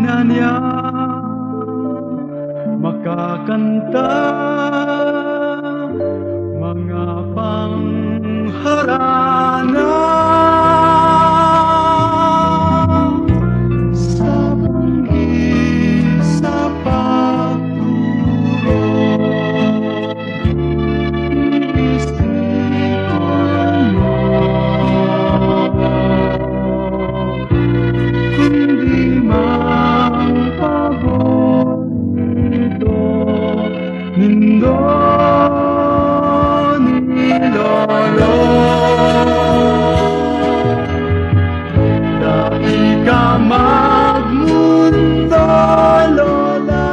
niya makakanta mga pangharana sa banggi sa pagturo. Isipan mo kundi mang paborito nindo ni Lolo. Dahil ka magmundo, Lola,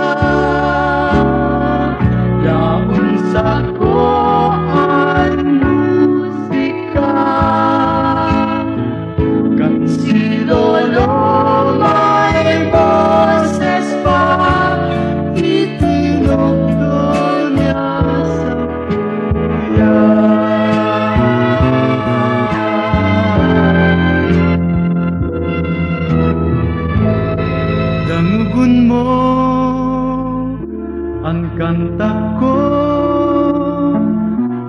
yaon sa ko ang musika. Kan si Lolo may boses pa, itinugtog niya sa kuya. Dangugon mo ang kanta ko,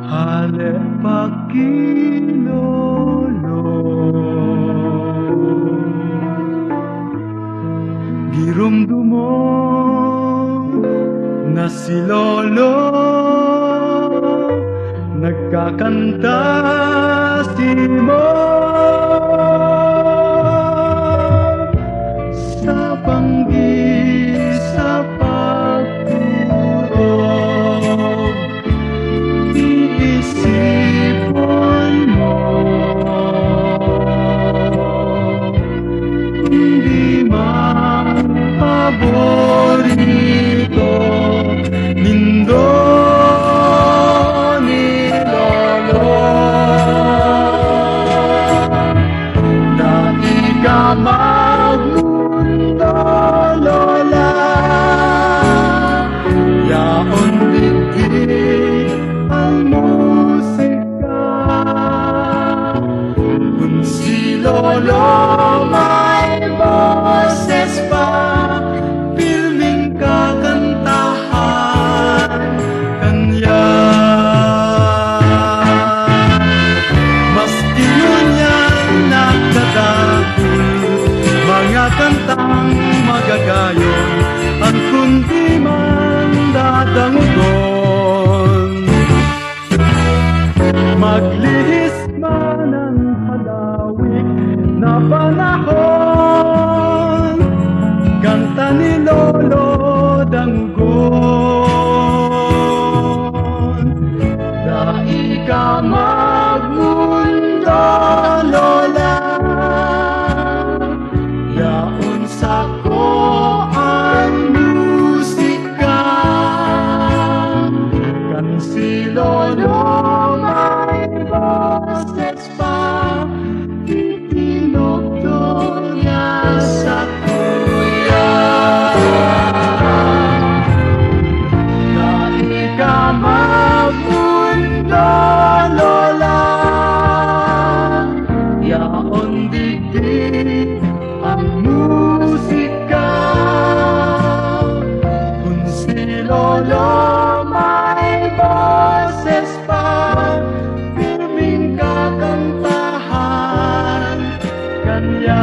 hale pagkilolo. Girumdumo na si Lolo nagkakanta simo sa banggi sa pagturo. Iisipon mo kundi mang paborito nindo ni Lolo. Dahil ka magmundo, Lola, yaon digdi ang musika. Kung si Lolo may boses pa, pilming kakantahan kanya. Maski ngunyan nagdadagul mga kantang magagayon, ang kundi man dadangon. Maglihis man ang halawig na panahon, kanta ni Lolo danggon. Dahil ka magmundo, Lola, yaon sa ko ang musika. Kan si Lolo may boses pa, itinugtog niya sa kuya. Dahil ka magmundo, Lola, yaon digdi ang musika. Kung si Lolo may boses pa, pirming kakantahan kanya.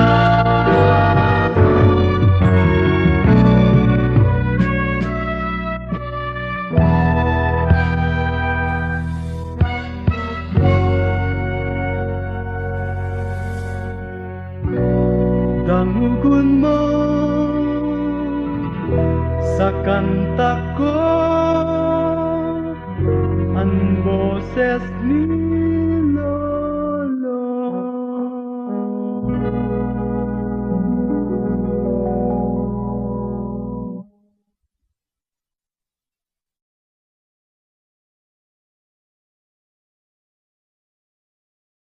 Dangugon mo sa kanta ko ang boses ni